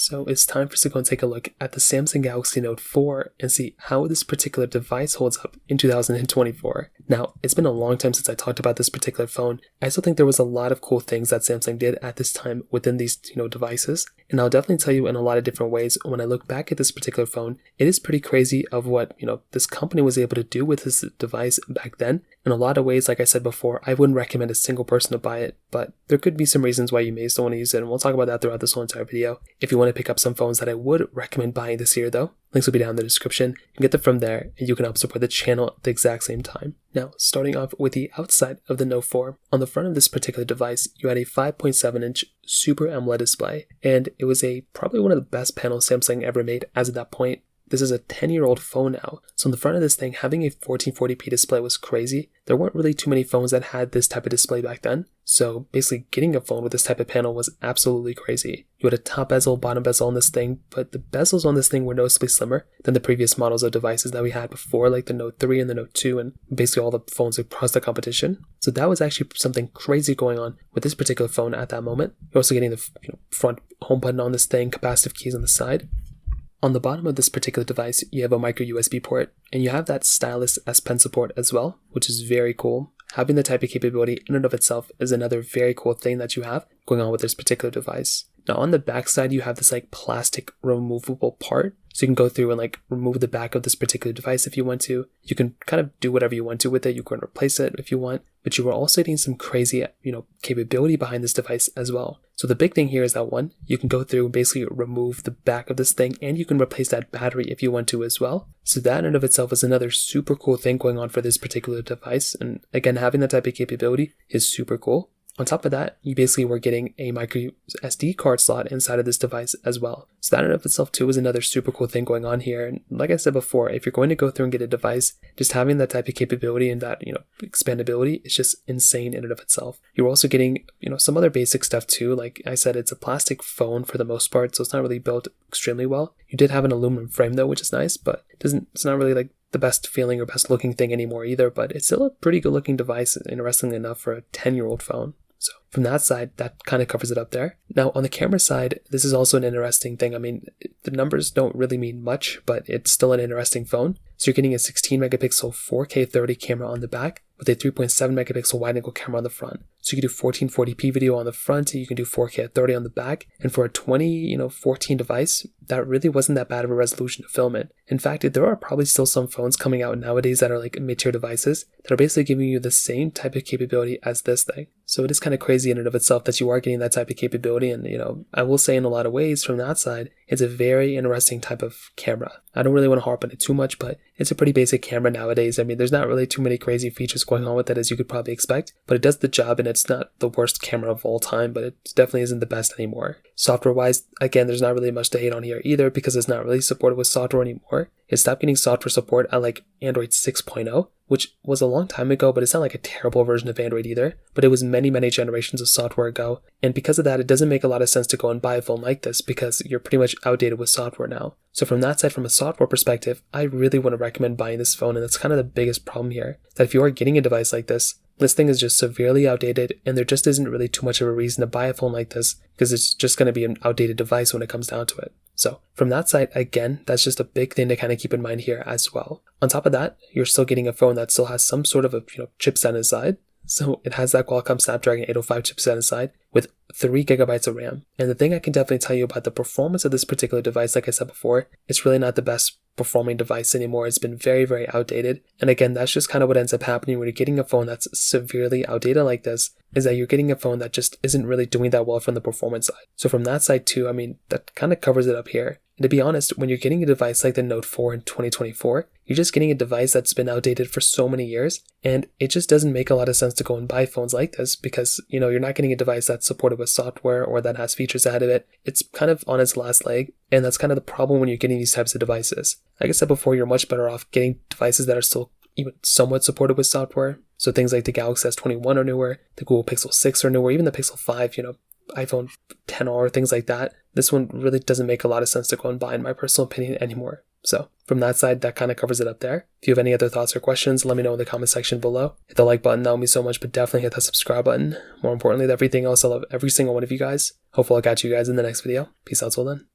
So it's time for us to go and take a look at the Samsung Galaxy Note 4 and see how this particular device holds up in 2024. Now, it's been a long time since I talked about this particular phone. I still think there was a lot of cool things that Samsung did at this time within these, devices. And I'll definitely tell you in a lot of different ways when I look back at this particular phone, it is pretty crazy of what, this company was able to do with this device back then. In a lot of ways, like I said before, I wouldn't recommend a single person to buy it, but there could be some reasons why you may still want to use it, and we'll talk about that throughout this whole entire video. If you want to pick up some phones that I would recommend buying this year though, links will be down in the description. You can get them from there, and you can help support the channel at the exact same time. Now, starting off with the outside of the Note 4, on the front of this particular device, you had a 5.7-inch Super AMOLED display, and it was probably one of the best panels Samsung ever made as of that point. This is a 10-year-old phone now, so on the front of this thing, having a 1440p display was crazy. There weren't really too many phones that had this type of display back then, so basically getting a phone with this type of panel was absolutely crazy. You had a top bezel, bottom bezel on this thing, but the bezels on this thing were noticeably slimmer than the previous models of devices that we had before, like the Note 3 and the Note 2, and basically all the phones across the competition. So that was actually something crazy going on with this particular phone at that moment. You're also getting the front home button on this thing, capacitive keys on the side. On the bottom of this particular device, you have a micro USB port, and you have that stylus S Pen support as well, which is very cool. Having the type of capability in and of itself is another very cool thing that you have going on with this particular device. Now on the back side, you have this plastic removable part, so you can go through and remove the back of this particular device if you want to. You can kind of do whatever you want to with it. You can replace it if you want, but you are also getting some crazy, capability behind this device as well. So the big thing here is that one, you can go through and basically remove the back of this thing, and you can replace that battery if you want to as well. So that in and of itself is another super cool thing going on for this particular device. And again, having that type of capability is super cool. On top of that, you basically were getting a micro SD card slot inside of this device as well. So that in and of itself too is another super cool thing going on here. And like I said before, if you're going to go through and get a device, just having that type of capability and that, expandability is just insane in and of itself. You're also getting, some other basic stuff too. Like I said, it's a plastic phone for the most part, so it's not really built extremely well. You did have an aluminum frame though, which is nice, but it's not really the best feeling or best looking thing anymore either, but it's still a pretty good looking device, interestingly enough, for a 10-year-old phone. So from that side, that kind of covers it up there. Now on the camera side, this is also an interesting thing. I mean, the numbers don't really mean much, but it's still an interesting phone. So you're getting a 16 megapixel 4K 30 camera on the back with a 3.7 megapixel wide angle camera on the front. So you can do 1440p video on the front, you can do 4K at 30 on the back, and for a 2014 device, that really wasn't that bad of a resolution to film in. In fact, there are probably still some phones coming out nowadays that are mid-tier devices that are basically giving you the same type of capability as this thing. So it is kind of crazy in and of itself that you are getting that type of capability, and I will say in a lot of ways from that side, it's a very interesting type of camera. I don't really want to harp on it too much, but it's a pretty basic camera nowadays. I mean, there's not really too many crazy features going on with it as you could probably expect, but it does the job, and it's not the worst camera of all time, but it definitely isn't the best anymore. Software-wise, again, there's not really much to hate on here either because it's not really supported with software anymore. It stopped getting software support at Android 6.0, which was a long time ago, but it's not a terrible version of Android either, but it was many, many generations of software ago, and because of that, it doesn't make a lot of sense to go and buy a phone like this because you're pretty much outdated with software now. So from that side, from a software perspective, I really want to recommend buying this phone, and that's kind of the biggest problem here, that if you are getting a device like this thing is just severely outdated, and there just isn't really too much of a reason to buy a phone like this because it's just going to be an outdated device when it comes down to it. So from that side, again, that's just a big thing to kind of keep in mind here as well. On top of that, you're still getting a phone that still has some sort of a chipset inside. So it has that Qualcomm Snapdragon 805 chipset inside with 3 gigabytes of RAM. And the thing I can definitely tell you about the performance of this particular device, like I said before, it's really not the best performing device anymore. It's been very, very outdated. And again, that's just kind of what ends up happening when you're getting a phone that's severely outdated like this, is that you're getting a phone that just isn't really doing that well from the performance side. So from that side too, I mean, that kind of covers it up here. And to be honest, when you're getting a device like the Note 4 in 2024, you're just getting a device that's been outdated for so many years, and it just doesn't make a lot of sense to go and buy phones like this because, you're not getting a device that's supported with software or that has features ahead of it. It's kind of on its last leg, and that's kind of the problem when you're getting these types of devices. Like I said before, you're much better off getting devices that are still even somewhat supported with software. So things like the Galaxy S21 are newer, the Google Pixel 6 are newer, even the Pixel 5, iPhone XR, things like that. This one really doesn't make a lot of sense to go and buy in my personal opinion anymore. So from that side, that kind of covers it up there. If you have any other thoughts or questions, let me know in the comment section below. Hit the like button, that would mean so much, but definitely hit that subscribe button. More importantly than everything else, I love every single one of you guys. Hopefully I'll catch you guys in the next video. Peace out till then.